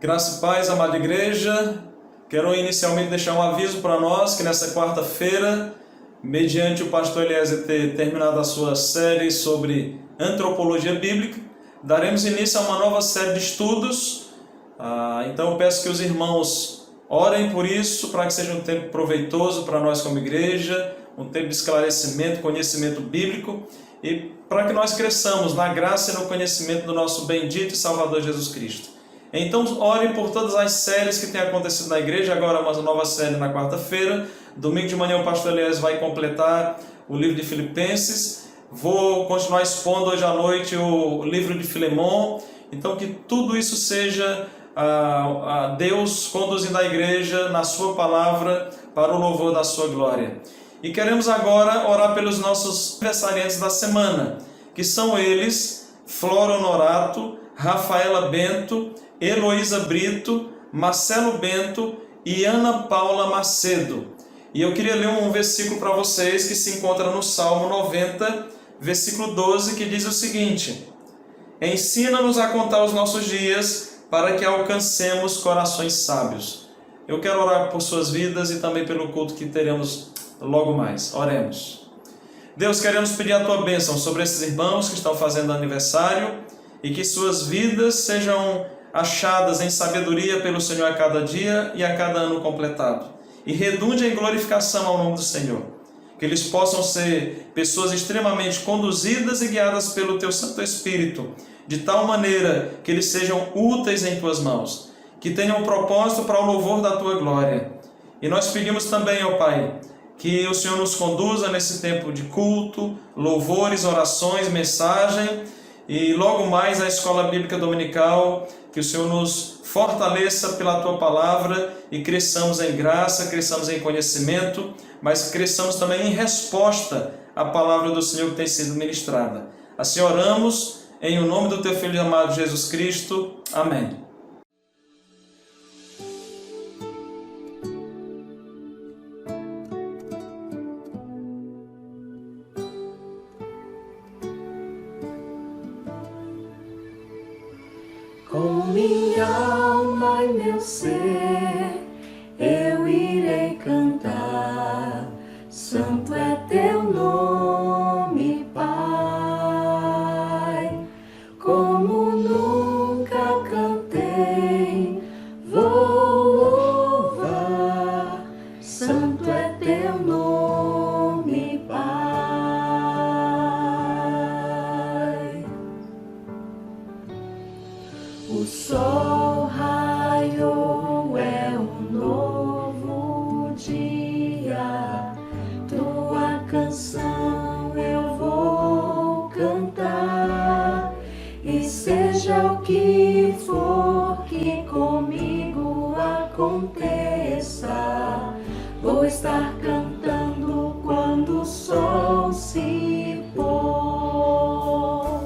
Graça e paz, amada igreja. Quero inicialmente deixar um aviso para nós que nessa quarta-feira, mediante o pastor Eliezer ter terminado a sua série sobre antropologia bíblica, daremos início a uma nova série de estudos. Então eu peço que os irmãos orem por isso, para que seja um tempo proveitoso para nós como igreja, um tempo de esclarecimento, conhecimento bíblico, e para que nós cresçamos na graça e no conhecimento do nosso bendito e Salvador Jesus Cristo. Então ore por todas as séries que têm acontecido na igreja. Agora uma nova série na quarta-feira. Domingo de manhã o pastor Eliezer vai completar o livro de Filipenses. Vou continuar expondo hoje à noite o livro de Filemon. Então que tudo isso seja Deus conduzindo a igreja na sua palavra para o louvor da sua glória. E queremos agora orar pelos nossos aniversariantes da semana, que são eles: Flora Honorato, Rafaela Bento, Heloísa Brito, Marcelo Bento e Ana Paula Macedo. E eu queria ler um versículo para vocês que se encontra no Salmo 90, versículo 12, que diz o seguinte: ensina-nos a contar os nossos dias, para que alcancemos corações sábios. Eu quero orar por suas vidas e também pelo culto que teremos logo mais. Oremos. Deus, queremos pedir a tua bênção sobre esses irmãos que estão fazendo aniversário e que suas vidas sejam achadas em sabedoria pelo Senhor a cada dia e a cada ano completado, e redunde em glorificação ao nome do Senhor. Que eles possam ser pessoas extremamente conduzidas e guiadas pelo teu Santo Espírito, de tal maneira que eles sejam úteis em tuas mãos, que tenham um propósito para o louvor da tua glória. E nós pedimos também, ó Pai, que o Senhor nos conduza nesse tempo de culto, louvores, orações, mensagem, e logo mais a escola bíblica dominical. Que o Senhor nos fortaleça pela tua palavra e cresçamos em graça, cresçamos em conhecimento, mas cresçamos também em resposta à palavra do Senhor que tem sido ministrada. Assim oramos em o nome do teu Filho amado Jesus Cristo. Amém. Com minha alma e meu ser, eu irei cantar. Santo é teu nome, Pai. Como nunca cantei, vou louvar. Santo é teu nome, Pai. O sol raiou, é um novo dia. Tua canção eu vou cantar. E seja o que for que comigo aconteça, vou estar cantando quando o sol se pôr.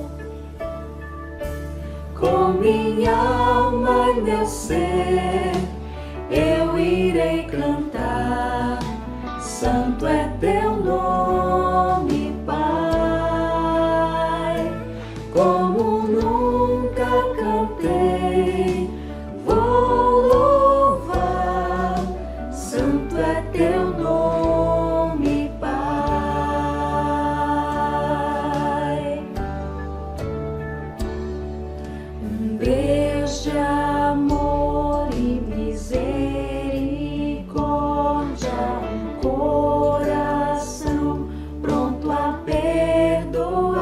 Com minha alma e meu ser, eu irei cantar. Santo é teu nome, Pai. Como nunca cantei, vou louvar. Santo é teu nome, Pai. Um Deus de amor e misericórdia, um coração pronto a perdoar.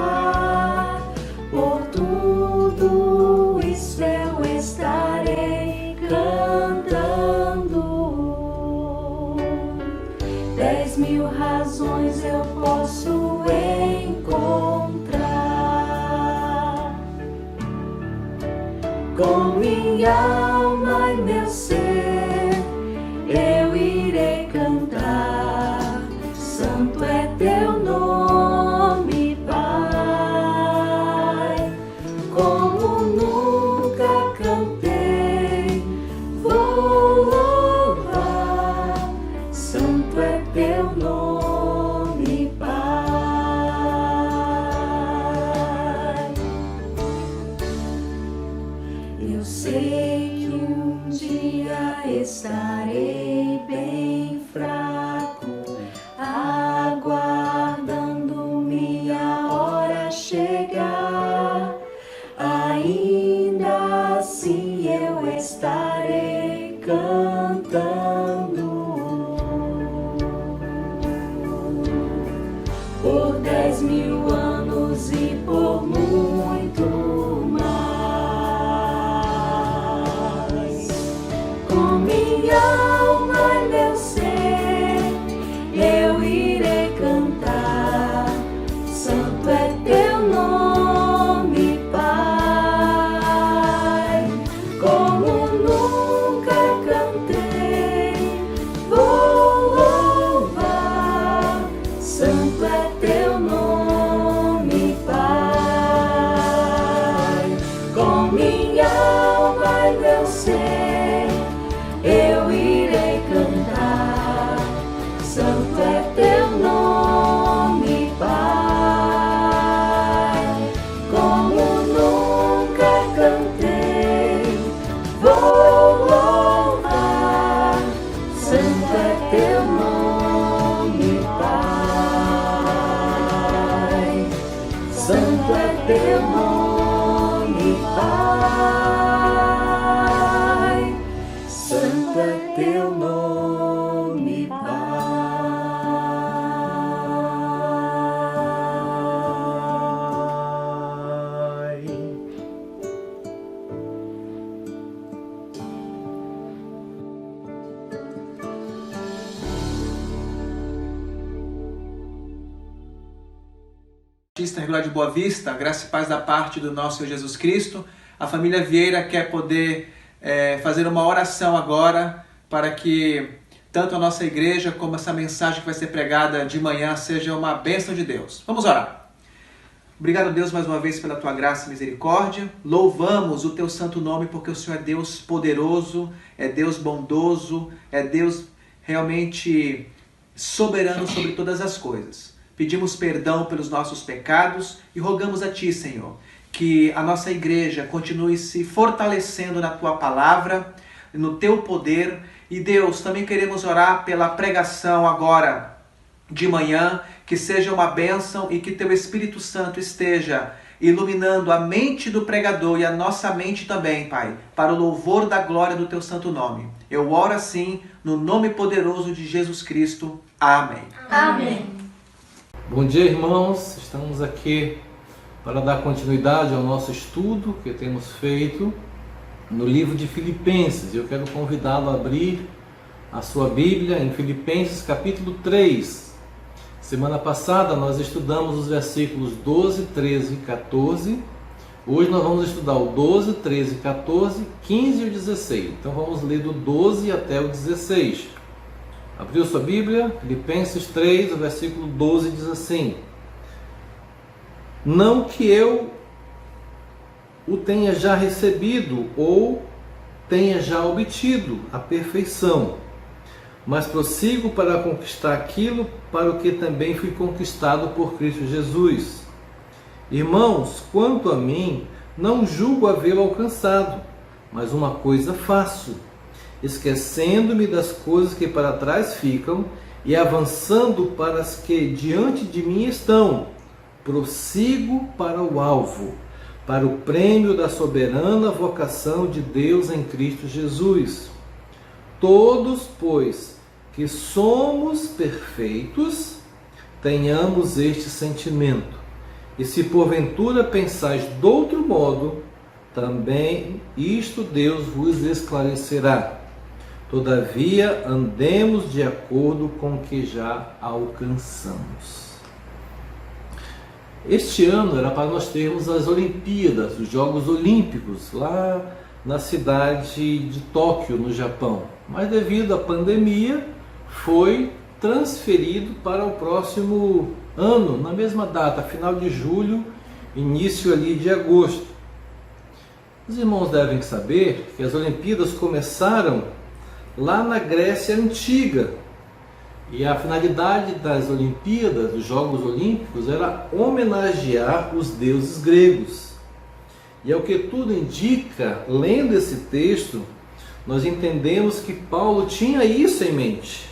Por tudo isso eu estarei cantando. 10.000 razões eu posso encontrar. Com minha alma e meu ser, eu irei cantar. Santo é teu nome, Pai. Como nunca cantei, vou louvar. Santo é teu nome, Pai. Eu sei que 10.000 anos e por muito mais. Com minha alma e meu ser, eu irei cantar. Santo é teu nome, Pai. Como nunca cantei, vou louvar. Santo é teu nome, Pai. Com minha alma e meu ser, eu irei cantar. Santo é teu nome, Pai. Como nunca cantei, vou louvar. Santo é teu nome, Pai. Santo é teu nome, Pai. Santo é teu nome, Pai. Batista Rio de Boa Vista, graça e paz da parte do nosso Senhor Jesus Cristo. A família Vieira quer poder fazer uma oração agora para que tanto a nossa igreja como essa mensagem que vai ser pregada de manhã seja uma bênção de Deus. Vamos orar. Obrigado, Deus, mais uma vez pela tua graça e misericórdia. Louvamos o teu santo nome porque o Senhor é Deus poderoso, é Deus bondoso, é Deus realmente soberano sobre todas as coisas. Pedimos perdão pelos nossos pecados e rogamos a Ti, Senhor, que a nossa igreja continue se fortalecendo na Tua palavra, no Teu poder. E Deus, também queremos orar pela pregação agora de manhã, que seja uma bênção e que Teu Espírito Santo esteja iluminando a mente do pregador e a nossa mente também, Pai, para o louvor da glória do Teu santo nome. Eu oro assim, no nome poderoso de Jesus Cristo. Amém. Amém. Bom dia, irmãos. Estamos aqui para dar continuidade ao nosso estudo que temos feito no livro de Filipenses. Eu quero convidá-lo a abrir a sua Bíblia em Filipenses capítulo 3. Semana passada nós estudamos os versículos 12, 13 e 14. Hoje nós vamos estudar o 12, 13, 14, 15 e o 16. Então vamos ler do 12 até o 16. Abriu sua Bíblia? Filipenses 3, o versículo 12 diz assim: Não que eu o tenha já recebido ou tenha já obtido a perfeição, mas prossigo para conquistar aquilo para o que também fui conquistado por Cristo Jesus. Irmãos, quanto a mim, não julgo havê-lo alcançado, mas uma coisa faço, esquecendo-me das coisas que para trás ficam e avançando para as que diante de mim estão, prossigo para o alvo, para o prêmio da soberana vocação de Deus em Cristo Jesus. Todos, pois, que somos perfeitos, tenhamos este sentimento. E se porventura pensais de outro modo, também isto Deus vos esclarecerá. Todavia, andemos de acordo com o que já alcançamos. Este ano era para nós termos as Olimpíadas, os Jogos Olímpicos, lá na cidade de Tóquio, no Japão. Mas devido à pandemia, foi transferido para o próximo ano, na mesma data, final de julho, início ali de agosto. Os irmãos devem saber que as Olimpíadas começaram lá na Grécia Antiga. E a finalidade das Olimpíadas, dos Jogos Olímpicos, era homenagear os deuses gregos. E ao que tudo indica, lendo esse texto, nós entendemos que Paulo tinha isso em mente.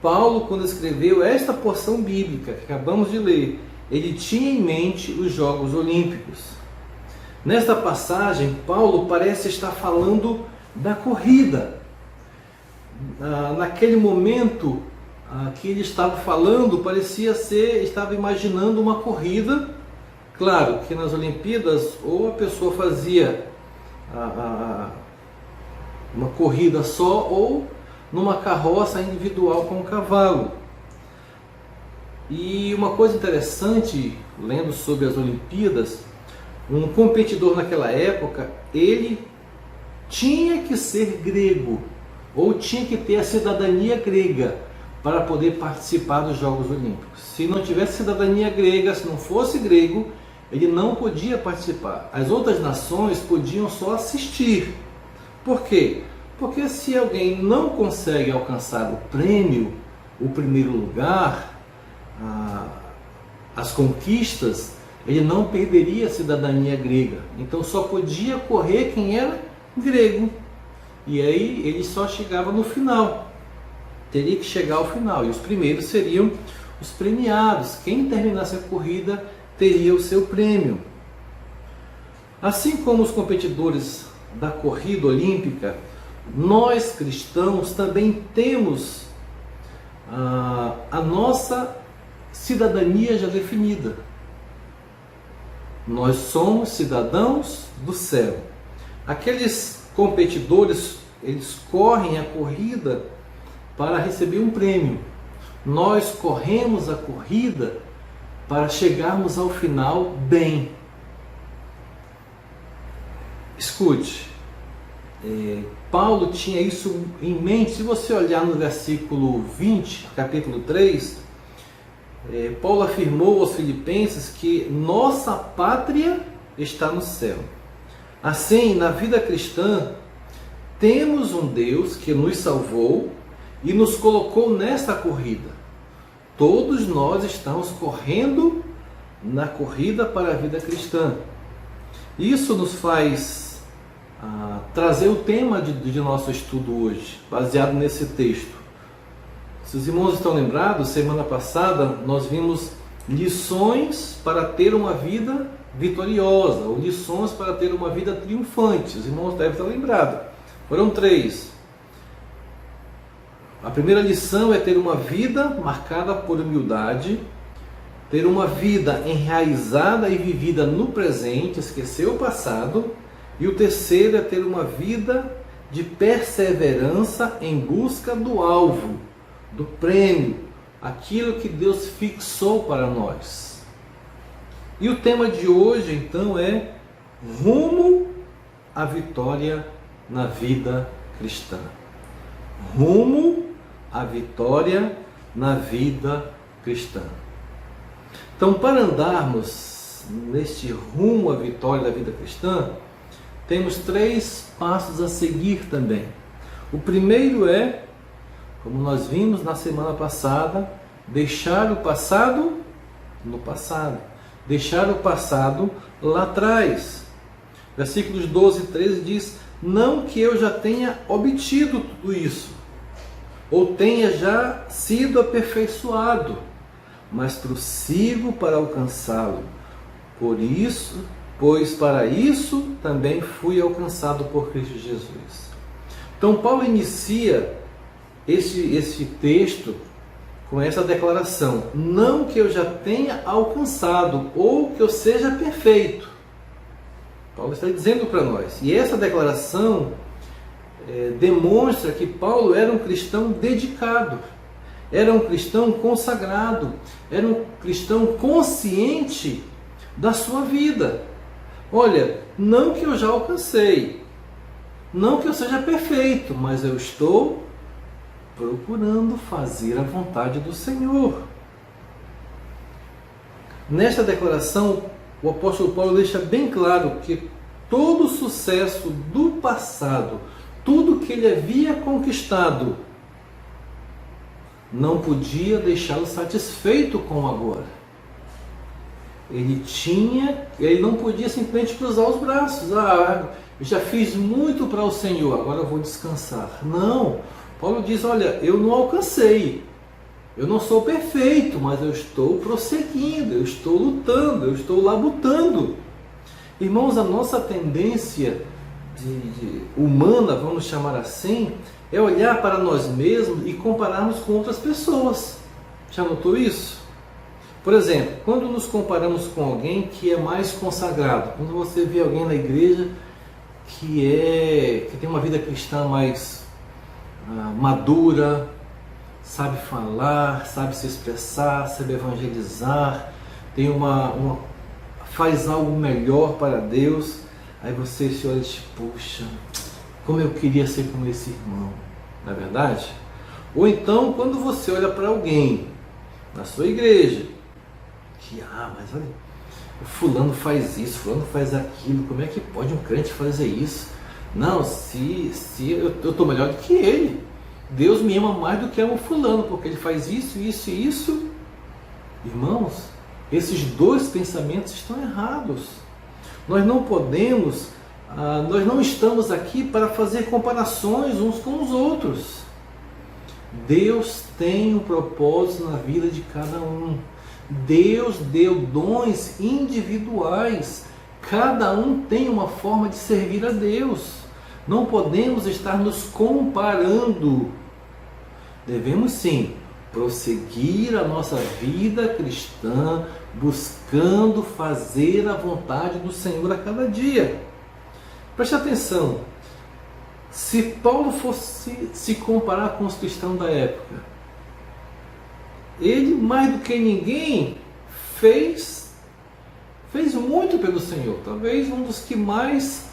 Paulo, quando escreveu esta porção bíblica que acabamos de ler, ele tinha em mente os Jogos Olímpicos. Nesta passagem, Paulo parece estar falando da corrida. Naquele momento, que ele estava falando parecia ser, estava imaginando uma corrida. Claro que nas Olimpíadas ou a pessoa fazia uma corrida só ou numa carroça individual com um cavalo. E uma coisa interessante, lendo sobre as Olimpíadas, um competidor naquela época, ele tinha que ser grego ou tinha que ter a cidadania grega para poder participar dos Jogos Olímpicos. Se não tivesse cidadania grega, se não fosse grego, ele não podia participar. As outras nações podiam só assistir. Por quê? Porque se alguém não consegue alcançar o prêmio, o primeiro lugar, as conquistas, ele não perderia a cidadania grega. Então só podia correr quem era grego. E aí ele só chegava no final. Teria que chegar ao final. E os primeiros seriam os premiados. Quem terminasse a corrida teria o seu prêmio. Assim como os competidores da corrida olímpica, nós cristãos também temos a nossa cidadania já definida. Nós somos cidadãos do céu. Aqueles competidores, eles correm a corrida para receber um prêmio. Nós corremos a corrida para chegarmos ao final bem. Escute, Paulo tinha isso em mente. Se você olhar no versículo 20, capítulo 3, Paulo afirmou aos filipenses que nossa pátria está no céu. Assim, na vida cristã, temos um Deus que nos salvou e nos colocou nesta corrida. Todos nós estamos correndo na corrida para a vida cristã. Isso nos faz trazer o tema de nosso estudo hoje, baseado nesse texto. Se os irmãos estão lembrados, semana passada nós vimos lições para ter uma vida vitoriosa, ou lições para ter uma vida triunfante. Os irmãos devem estar lembrados. Foram 3. A primeira lição é ter uma vida marcada por humildade, ter uma vida enraizada e vivida no presente, esquecer o passado. E o terceiro é ter uma vida de perseverança em busca do alvo, do prêmio, aquilo que Deus fixou para nós. E o tema de hoje, então, é rumo à vitória na vida cristã. Rumo à vitória na vida cristã. Então, para andarmos neste rumo à vitória da vida cristã, temos 3 passos a seguir também. O primeiro é, como nós vimos na semana passada, deixar o passado no passado. Deixar o passado lá atrás. Versículos 12 e 13 diz: não que eu já tenha obtido tudo isso, ou tenha já sido aperfeiçoado, mas prossigo para alcançá-lo. Pois para isso também fui alcançado por Cristo Jesus. Então Paulo inicia esse texto com essa declaração: não que eu já tenha alcançado ou que eu seja perfeito. Paulo está dizendo para nós. E essa declaração demonstra que Paulo era um cristão dedicado, era um cristão consagrado, era um cristão consciente da sua vida. Olha, não que eu já alcancei, não que eu seja perfeito, mas eu estou procurando fazer a vontade do Senhor. Nesta declaração, o apóstolo Paulo deixa bem claro que todo o sucesso do passado, tudo que ele havia conquistado, não podia deixá-lo satisfeito com o agora. Ele não podia simplesmente cruzar os braços. Eu já fiz muito para o Senhor, agora eu vou descansar. Não, Paulo diz: olha, eu não alcancei, eu não sou perfeito, mas eu estou prosseguindo, eu estou lutando, eu estou labutando. Irmãos, a nossa tendência humana, vamos chamar assim, é olhar para nós mesmos e compararmos com outras pessoas. Já notou isso? Por exemplo, quando nos comparamos com alguém que é mais consagrado, quando você vê alguém na igreja que tem uma vida cristã mais madura, sabe falar, sabe se expressar, sabe evangelizar, tem faz algo melhor para Deus, aí você se olha e diz, puxa, como eu queria ser como esse irmão, não é verdade? Ou então, quando você olha para alguém na sua igreja, que, mas olha, o fulano faz isso, fulano faz aquilo, como é que pode um crente fazer isso? Não, se eu estou melhor do que ele, Deus me ama mais do que ama o fulano, porque ele faz isso, isso e isso. Irmãos, esses dois pensamentos estão errados. Nós não podemos, nós não estamos aqui para fazer comparações uns com os outros. Deus tem um propósito na vida de cada um. Deus deu dons individuais. Cada um tem uma forma de servir a Deus. Não podemos estar nos comparando. Devemos sim prosseguir a nossa vida cristã, buscando fazer a vontade do Senhor a cada dia. Preste atenção. Se Paulo fosse se comparar com os cristãos da época, ele, mais do que ninguém, fez muito pelo Senhor. Talvez um dos que mais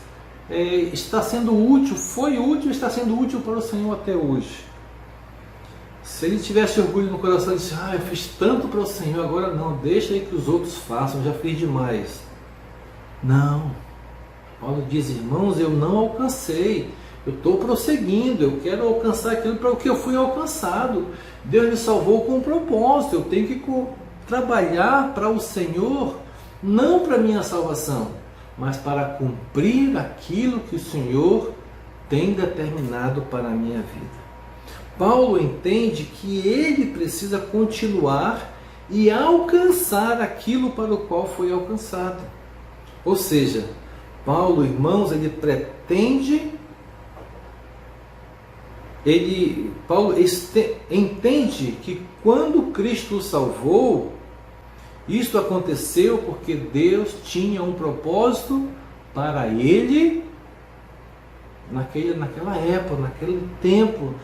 está sendo útil, foi útil e está sendo útil para o Senhor até hoje. Se ele tivesse orgulho no coração e disse, eu fiz tanto para o Senhor, agora não, deixa aí que os outros façam, já fiz demais. Não. Paulo diz, irmãos, eu não alcancei, eu estou prosseguindo, eu quero alcançar aquilo para o que eu fui alcançado. Deus me salvou com um propósito, eu tenho que trabalhar para o Senhor, não para a minha salvação, mas para cumprir aquilo que o Senhor tem determinado para a minha vida. Paulo entende que ele precisa continuar e alcançar aquilo para o qual foi alcançado. Ou seja, Paulo, irmãos, Paulo entende que quando Cristo o salvou, isto aconteceu porque Deus tinha um propósito para ele naquela época, naquele tempo,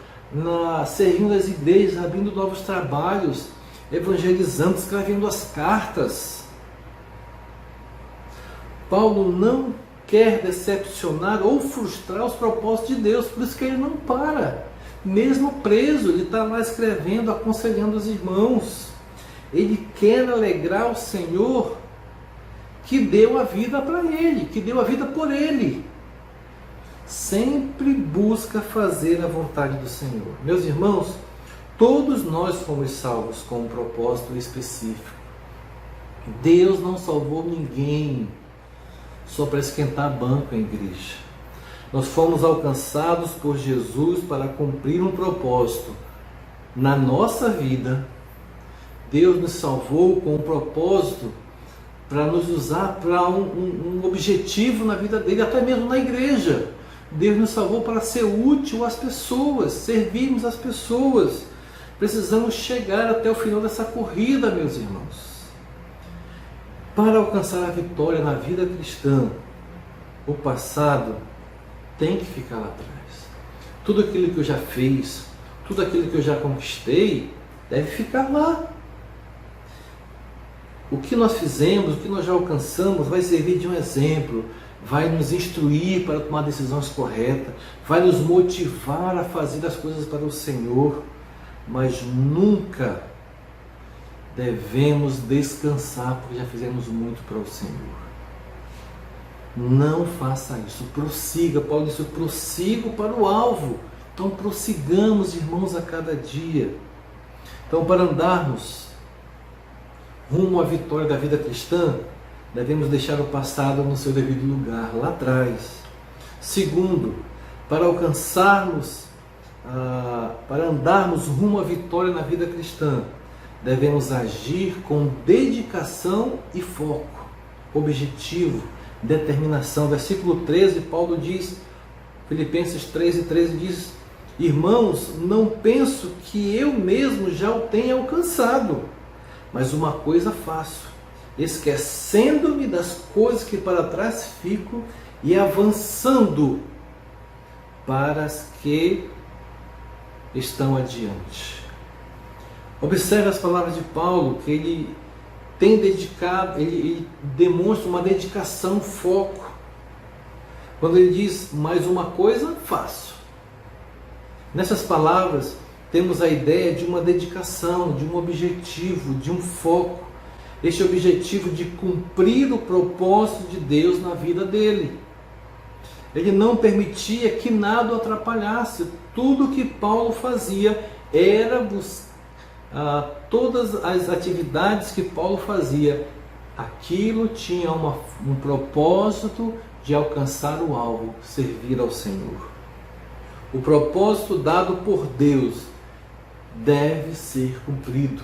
servindo as igrejas, abrindo novos trabalhos, evangelizando, escrevendo as cartas. Paulo não quer decepcionar ou frustrar os propósitos de Deus, por isso que ele não para. Mesmo preso, ele está lá escrevendo, aconselhando os irmãos. Ele quer alegrar o Senhor que deu a vida para ele, que deu a vida por ele. Sempre busca fazer a vontade do Senhor. Meus irmãos, todos nós fomos salvos com um propósito específico. Deus não salvou ninguém só para esquentar banco em igreja. Nós fomos alcançados por Jesus para cumprir um propósito na nossa vida. Deus nos salvou com um propósito para nos usar para um objetivo na vida dele, até mesmo na igreja. Deus nos salvou para ser útil às pessoas, servirmos as pessoas. Precisamos chegar até o final dessa corrida, meus irmãos. Para alcançar a vitória na vida cristã, o passado tem que ficar lá atrás. Tudo aquilo que eu já fiz, tudo aquilo que eu já conquistei, deve ficar lá. O que nós fizemos, o que nós já alcançamos, vai servir de um exemplo, vai nos instruir para tomar decisões corretas, vai nos motivar a fazer as coisas para o Senhor, mas nunca devemos descansar porque já fizemos muito para o Senhor. Não faça isso, prossiga. Paulo disse, eu prossigo para o alvo. Então prossigamos, irmãos, a cada dia. Então, para andarmos rumo à vitória da vida cristã, devemos deixar o passado no seu devido lugar, lá atrás. Segundo, para alcançarmos, para andarmos rumo à vitória na vida cristã, devemos agir com dedicação e foco, objetivo, determinação. Versículo 13, Paulo diz, Filipenses 3:13 diz, Irmãos, não penso que eu mesmo já o tenha alcançado, mas uma coisa faço, esquecendo-me das coisas que para trás fico e avançando para as que estão adiante. Observe as palavras de Paulo, que ele tem dedicado, ele demonstra uma dedicação, um foco. Quando ele diz, mais uma coisa faço. Nessas palavras temos a ideia de uma dedicação, de um objetivo, de um foco. Este objetivo de cumprir o propósito de Deus na vida dele. Ele não permitia que nada o atrapalhasse. Tudo que Paulo fazia era buscar todas as atividades que Paulo fazia, aquilo tinha um propósito de alcançar o alvo, servir ao Senhor. O propósito dado por Deus deve ser cumprido.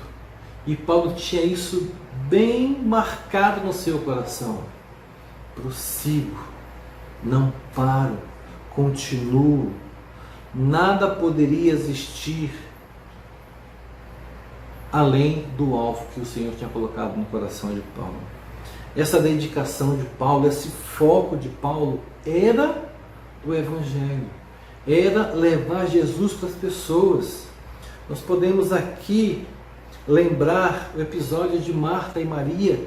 E Paulo tinha isso bem marcado no seu coração. Prossigo, não paro, continuo. Nada poderia existir além do alvo que o Senhor tinha colocado no coração de Paulo. Essa dedicação de Paulo, esse foco de Paulo era o Evangelho, era levar Jesus para as pessoas. Nós podemos aqui lembrar o episódio de Marta e Maria,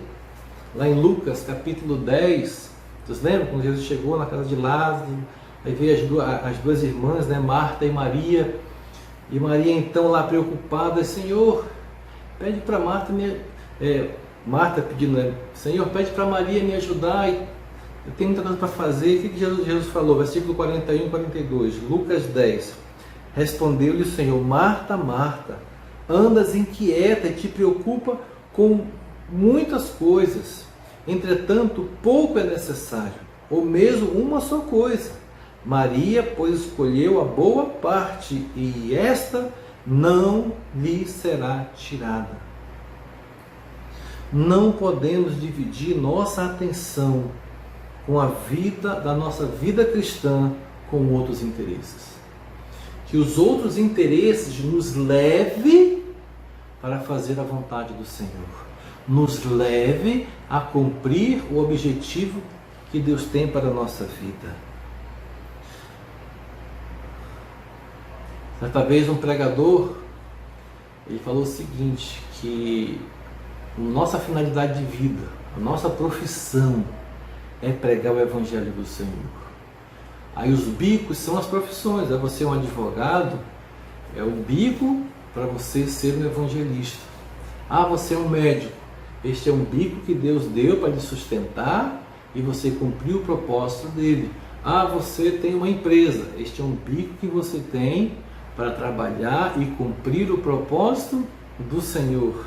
lá em Lucas capítulo 10. Vocês lembram quando Jesus chegou na casa de Lázaro, aí veio as duas irmãs, né, Marta e Maria então lá preocupada, Senhor, pede para Marta, Marta pedindo, né? Senhor, pede para Maria me ajudar, eu tenho muita coisa para fazer. O que Jesus falou? Versículo 41 e 42, Lucas 10. Respondeu-lhe o Senhor, Marta, Marta, andas inquieta e te preocupa com muitas coisas. Entretanto, pouco é necessário, ou mesmo uma só coisa. Maria, pois, escolheu a boa parte, e esta não lhe será tirada. Não podemos dividir nossa atenção com a vida da nossa vida cristã com outros interesses. Que os outros interesses nos leve para fazer a vontade do Senhor, nos leve a cumprir o objetivo que Deus tem para a nossa vida. Certa vez um pregador, ele falou o seguinte, que a nossa finalidade de vida, a nossa profissão é pregar o Evangelho do Senhor. Aí os bicos são as profissões, você é um advogado, é o bico para você ser um evangelista. Você é um médico, este é um bico que Deus deu para lhe sustentar e você cumpriu o propósito dele. Você tem uma empresa, este é um bico que você tem para trabalhar e cumprir o propósito do Senhor.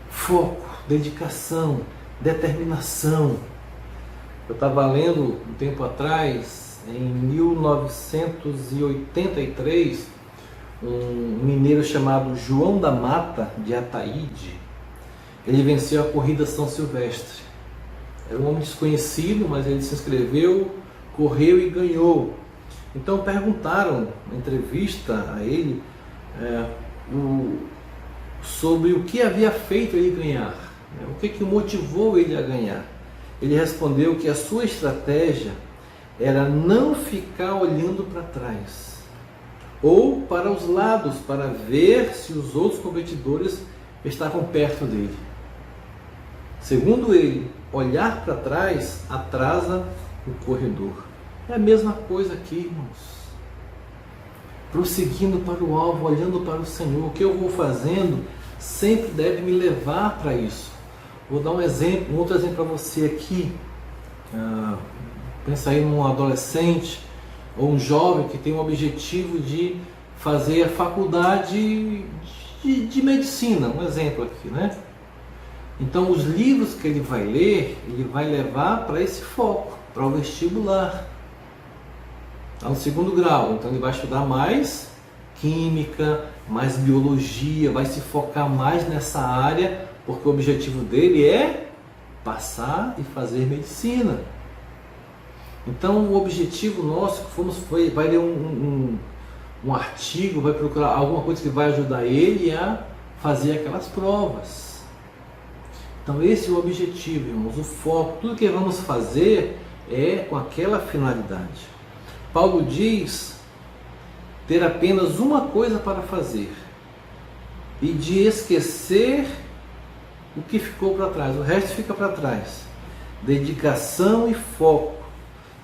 Foco, dedicação, determinação. Eu estava lendo um tempo atrás, em 1983, um mineiro chamado João da Mata, de Ataíde. Ele venceu a corrida São Silvestre. Era um homem desconhecido, mas ele se inscreveu, correu e ganhou. Então perguntaram na entrevista a ele sobre o que havia feito ele ganhar, o que motivou ele a ganhar. Ele respondeu que a sua estratégia era não ficar olhando para trás ou para os lados para ver se os outros competidores estavam perto dele. Segundo ele, olhar para trás atrasa o corredor. É a mesma coisa aqui, irmãos. Prosseguindo para o alvo, olhando para o Senhor. O que eu vou fazendo sempre deve me levar para isso. Vou dar um outro exemplo para você aqui. Pensa aí num adolescente ou um jovem que tem o objetivo de fazer a faculdade de medicina, um exemplo aqui, né? Então os livros que ele vai ler, ele vai levar para esse foco, para o vestibular. Está no 2º grau, então ele vai estudar mais química, mais biologia, vai se focar mais nessa área, porque o objetivo dele é passar e fazer medicina. Então o objetivo nosso, vai ler um artigo, vai procurar alguma coisa que vai ajudar ele a fazer aquelas provas. Então esse é o objetivo, irmãos, o foco, tudo que vamos fazer é com aquela finalidade. Paulo diz ter apenas uma coisa para fazer e de esquecer o que ficou para trás, o resto fica para trás. Dedicação e foco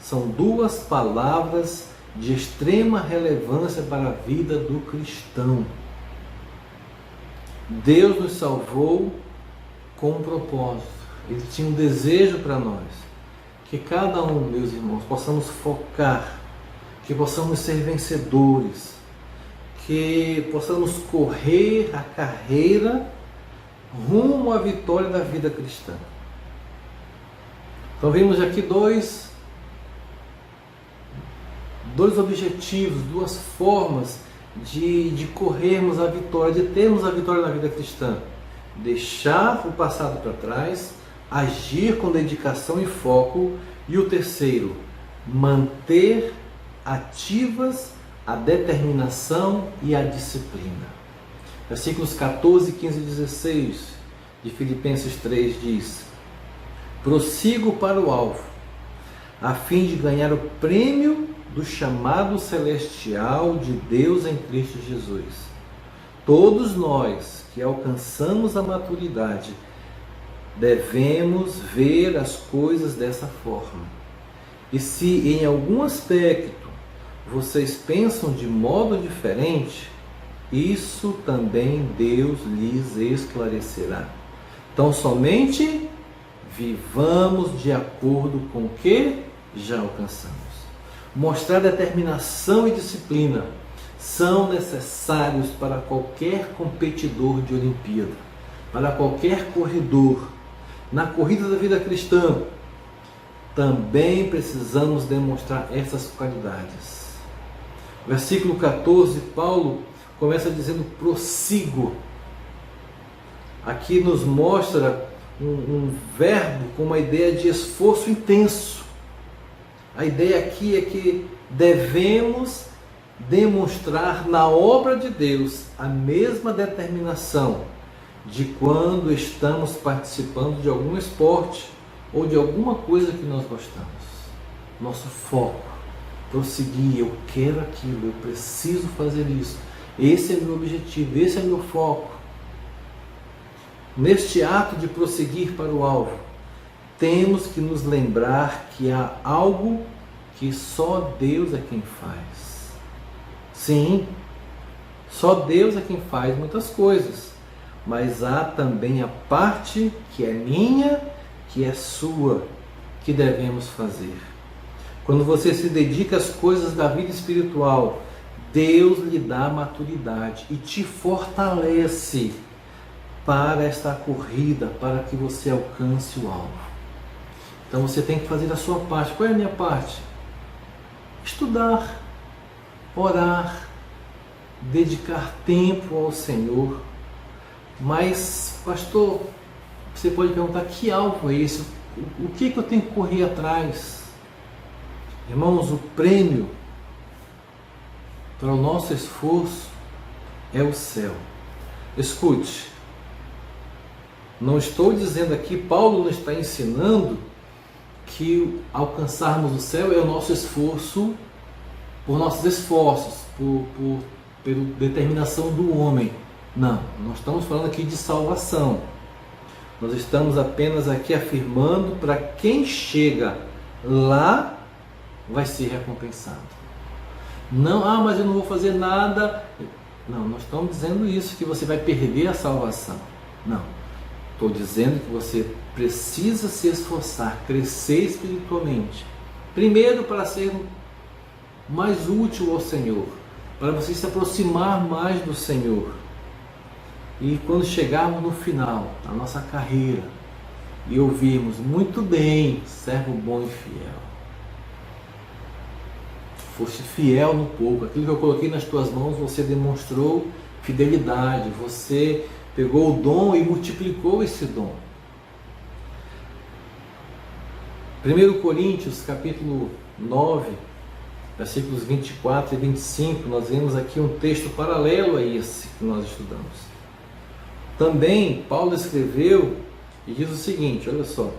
são duas palavras de extrema relevância para a vida do cristão. Deus nos salvou com um propósito. Ele tinha um desejo para nós. Que cada um, meus irmãos, possamos focar, que possamos ser vencedores, que possamos correr a carreira rumo à vitória da vida cristã. Então vimos aqui dois objetivos, duas formas de corrermos a vitória, de termos a vitória na vida cristã. Deixar o passado para trás, agir com dedicação e foco. E o terceiro, manter ativas a determinação e a disciplina. Versículos 14, 15 e 16 de Filipenses 3 diz: prossigo para o alvo, a fim de ganhar o prêmio do chamado celestial de Deus em Cristo Jesus. Todos nós que alcançamos a maturidade devemos ver as coisas dessa forma. E se em algum aspecto vocês pensam de modo diferente, isso também Deus lhes esclarecerá. Então somente vivamos de acordo com o que já alcançamos. Mostrar determinação e disciplina são necessários para qualquer competidor de Olimpíada, para qualquer corredor. Na corrida da vida cristã, também precisamos demonstrar essas qualidades. Versículo 14, Paulo começa dizendo prossigo. Aqui nos mostra um verbo com uma ideia de esforço intenso. A ideia aqui é que devemos demonstrar na obra de Deus a mesma determinação de quando estamos participando de algum esporte ou de alguma coisa que nós gostamos. Nosso foco, prosseguir, eu quero aquilo, eu preciso fazer isso. Esse é meu objetivo, esse é meu foco. Neste ato de prosseguir para o alvo, temos que nos lembrar que há algo que só Deus é quem faz. Sim, só Deus é quem faz muitas coisas, mas há também a parte que é minha, que é sua, que devemos fazer. Quando você se dedica às coisas da vida espiritual, Deus lhe dá maturidade e te fortalece para esta corrida, para que você alcance o alvo. Então você tem que fazer a sua parte. Qual é a minha parte? Estudar, orar, dedicar tempo ao Senhor. Mas, pastor, você pode perguntar, que alvo é esse? O que eu tenho que correr atrás? Irmãos, o prêmio para o nosso esforço é o céu. Escute, não estou dizendo aqui, Paulo não está ensinando que alcançarmos o céu é o nosso esforço, por nossos esforços, pela determinação do homem. Não, nós estamos falando aqui de salvação. Nós estamos apenas aqui afirmando para quem chega lá vai ser recompensado. Não, mas eu não vou fazer nada. Não, nós estamos dizendo isso, que você vai perder a salvação. Não, estou dizendo que você precisa se esforçar, crescer espiritualmente. Primeiro para ser mais útil ao Senhor, para você se aproximar mais do Senhor. E quando chegarmos no final da nossa carreira e ouvirmos, muito bem, servo bom e fiel. Foste fiel no pouco, aquilo que eu coloquei nas tuas mãos, você demonstrou fidelidade, você pegou o dom e multiplicou esse dom. 1 Coríntios, capítulo 9, versículos 24 e 25, nós vemos aqui um texto paralelo a esse que nós estudamos. Também Paulo escreveu e diz o seguinte, olha só,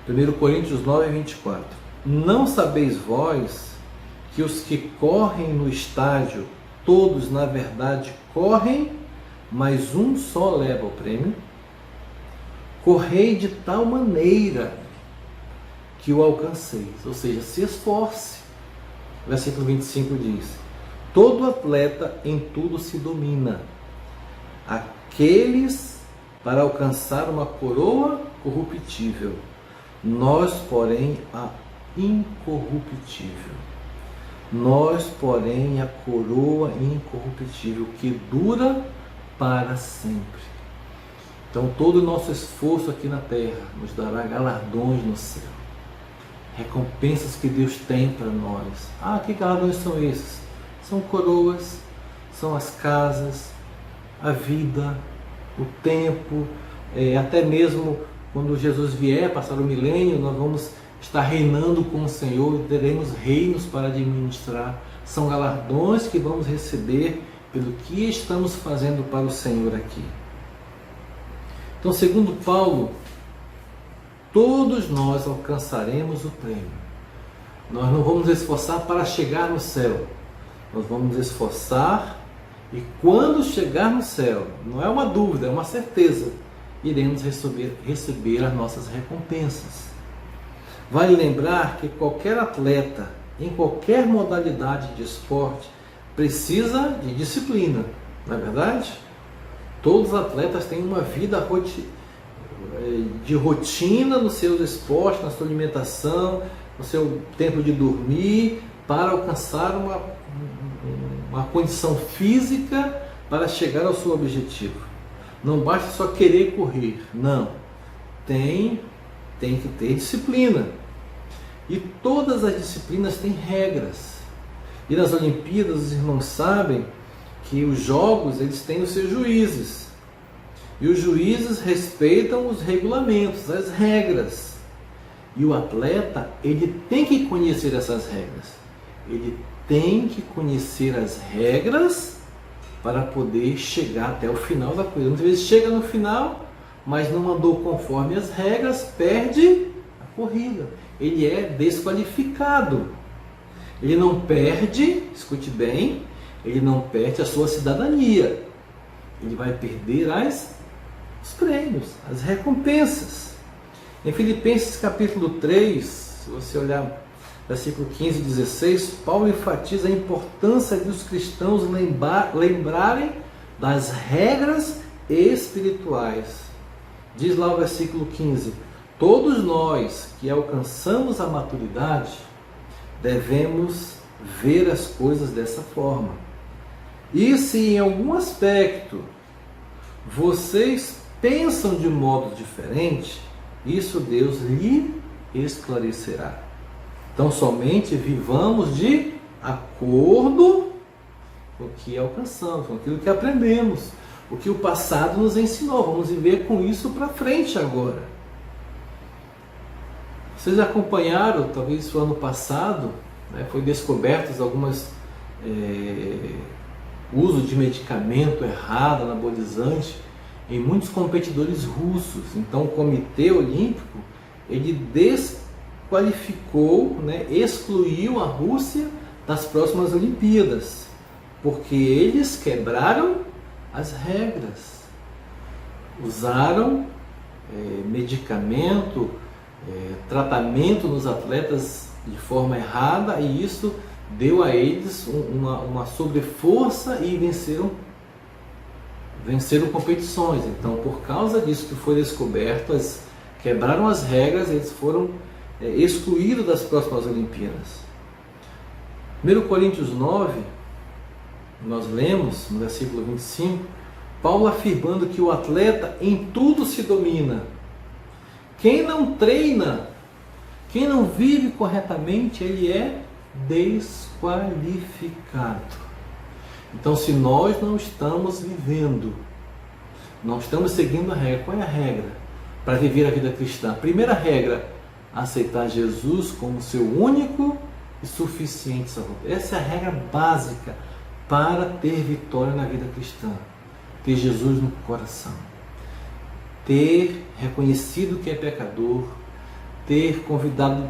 1 Coríntios 9, 24. Não sabeis vós que os que correm no estádio, todos na verdade correm, mas um só leva o prêmio? Correi de tal maneira que o alcanceis, ou seja, se esforce. Versículo 25 diz: todo atleta em tudo se domina, aqueles para alcançar uma coroa corruptível, nós, porém, a incorruptível. Nós, porém, a coroa incorruptível, que dura para sempre. Então, todo o nosso esforço aqui na terra nos dará galardões no céu. Recompensas que Deus tem para nós. Ah, que galardões são esses? São coroas, são as casas, a vida, o tempo, até mesmo quando Jesus vier, passar o milênio, nós vamos estar reinando com o Senhor e teremos reinos para administrar. São galardões que vamos receber pelo que estamos fazendo para o Senhor aqui. Então, segundo Paulo, todos nós alcançaremos o prêmio. Nós não vamos esforçar para chegar no céu. Nós vamos esforçar e quando chegar no céu, não é uma dúvida, é uma certeza, iremos receber as nossas recompensas. Vale lembrar que qualquer atleta, em qualquer modalidade de esporte, precisa de disciplina, não é verdade? Todos os atletas têm uma vida de rotina nos seus esportes, na sua alimentação, no seu tempo de dormir, para alcançar uma condição física para chegar ao seu objetivo. Não basta só querer correr, não. Tem que ter disciplina. E todas as disciplinas têm regras. E nas Olimpíadas os irmãos sabem que os jogos eles têm os seus juízes. E os juízes respeitam os regulamentos, as regras. E o atleta, ele tem que conhecer essas regras. Ele tem que conhecer as regras para poder chegar até o final da corrida. Muitas vezes chega no final, mas não andou conforme as regras, perde a corrida. Ele é desqualificado. Ele não perde, escute bem, ele não perde a sua cidadania. Ele vai perder os prêmios, as recompensas. Em Filipenses capítulo 3, se você olhar versículo 15 e 16, Paulo enfatiza a importância de os cristãos lembrarem das regras espirituais. Diz lá o versículo 15: todos nós que alcançamos a maturidade devemos ver as coisas dessa forma. E se em algum aspecto vocês pensam de modo diferente, isso Deus lhe esclarecerá. Então somente vivamos de acordo com o que alcançamos, com aquilo que aprendemos, o que o passado nos ensinou. Vamos viver com isso para frente agora. Vocês acompanharam, talvez o ano passado, foi descobertas algumas uso de medicamento errado, anabolizante, em muitos competidores russos. Então o Comitê Olímpico, ele desqualificou, excluiu a Rússia das próximas Olimpíadas, porque eles quebraram as regras, usaram medicamento, tratamento nos atletas de forma errada, e isso deu a eles uma sobreforça e venceram competições. Então, por causa disso que foi descoberto, quebraram as regras, eles foram excluídos das próximas Olimpíadas. 1 Coríntios 9, nós lemos no versículo 25, Paulo afirmando que o atleta em tudo se domina. Quem não treina, quem não vive corretamente, ele é desqualificado. Então, se nós não estamos vivendo, não estamos seguindo a regra, qual é a regra para viver a vida cristã? A primeira regra, aceitar Jesus como seu único e suficiente Salvador. Essa é a regra básica para ter vitória na vida cristã. Ter Jesus no coração. Ter reconhecido que é pecador, ter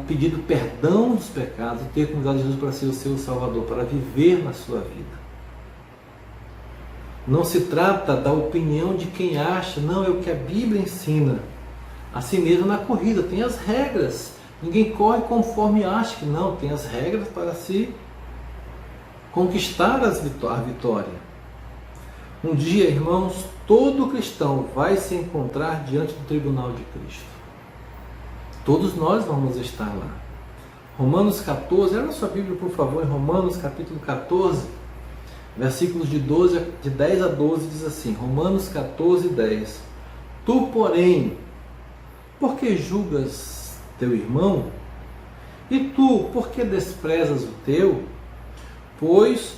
pedido perdão dos pecados, ter convidado Jesus para ser o seu Salvador, para viver na sua vida. Não se trata da opinião de quem acha, não, é o que a Bíblia ensina. Assim mesmo na corrida, tem as regras. Ninguém corre conforme acha que não, tem as regras para se conquistar a vitória. Um dia, irmãos, todo cristão vai se encontrar diante do tribunal de Cristo. Todos nós vamos estar lá. Romanos 14, olha na sua Bíblia, por favor, em Romanos capítulo 14, versículos de 10 a 12, diz assim, Romanos 14, 10. Tu, porém, por que julgas teu irmão? E tu, por que desprezas o teu? Pois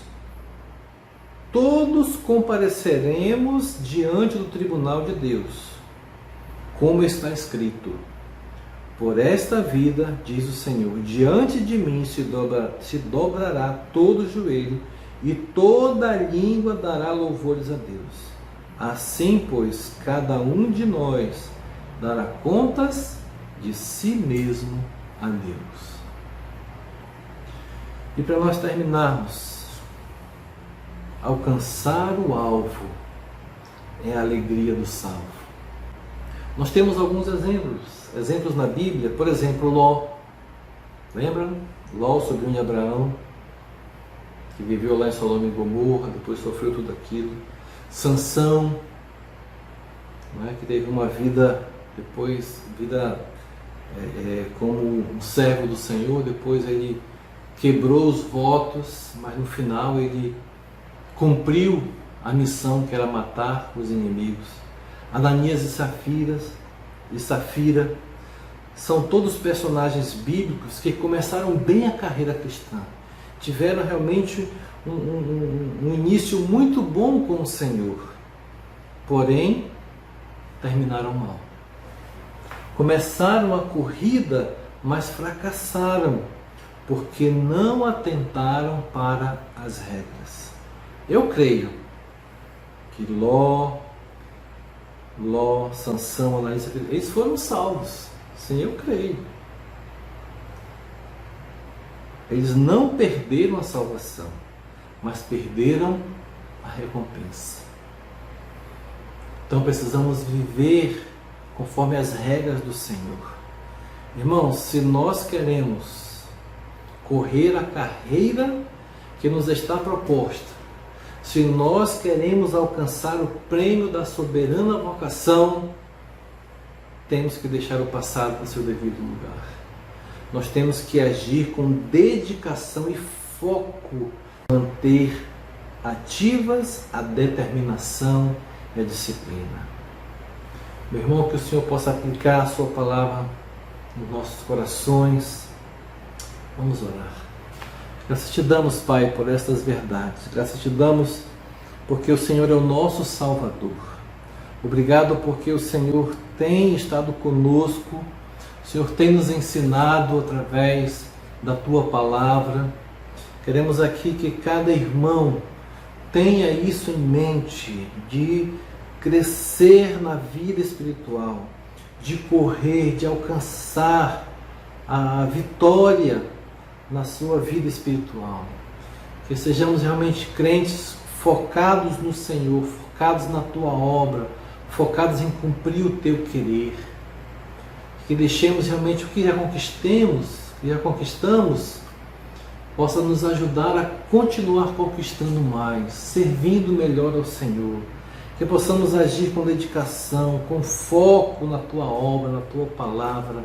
todos compareceremos diante do tribunal de Deus, como está escrito. Por esta vida, diz o Senhor, diante de mim se dobrará todo o joelho e toda a língua dará louvores a Deus. Assim, pois, cada um de nós dará contas de si mesmo a Deus. E para nós terminarmos, alcançar o alvo é a alegria do salvo. Nós temos alguns exemplos na Bíblia, por exemplo, Ló. Lembra? Ló, sobrinho de Abraão, que viveu lá em Sodoma e Gomorra, depois sofreu tudo aquilo. Sansão, não é? Que teve uma vida, como um servo do Senhor, depois ele quebrou os votos, mas no final ele cumpriu a missão que era matar os inimigos. Ananias e Safira são todos personagens bíblicos que começaram bem a carreira cristã. Tiveram realmente um início muito bom com o Senhor. Porém, terminaram mal. Começaram a corrida, mas fracassaram, porque não atentaram para as regras. Eu creio que Ló, Sansão, Ananias, eles foram salvos. Sim, eu creio. Eles não perderam a salvação, mas perderam a recompensa. Então precisamos viver conforme as regras do Senhor. Irmãos, se nós queremos correr a carreira que nos está proposta, se nós queremos alcançar o prêmio da soberana vocação, temos que deixar o passado no seu devido lugar. Nós temos que agir com dedicação e foco, manter ativas a determinação e a disciplina. Meu irmão, que o Senhor possa aplicar a sua palavra nos nossos corações. Vamos orar. Graças te damos, Pai, por estas verdades. Graças te damos porque o Senhor é o nosso Salvador. Obrigado porque o Senhor tem estado conosco. O Senhor tem nos ensinado através da Tua palavra. Queremos aqui que cada irmão tenha isso em mente, de crescer na vida espiritual, de correr, de alcançar a vitória na sua vida espiritual. Que sejamos realmente crentes focados no Senhor, focados na Tua obra, focados em cumprir o Teu querer. Que deixemos realmente o que já conquistamos, possa nos ajudar a continuar conquistando mais, servindo melhor ao Senhor. Que possamos agir com dedicação, com foco na Tua obra, na Tua palavra,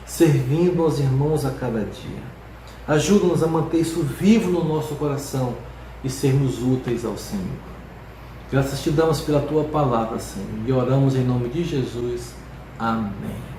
servindo aos irmãos a cada dia. Ajuda-nos a manter isso vivo no nosso coração e sermos úteis ao Senhor. Graças te damos pela Tua palavra, Senhor, e oramos em nome de Jesus. Amém.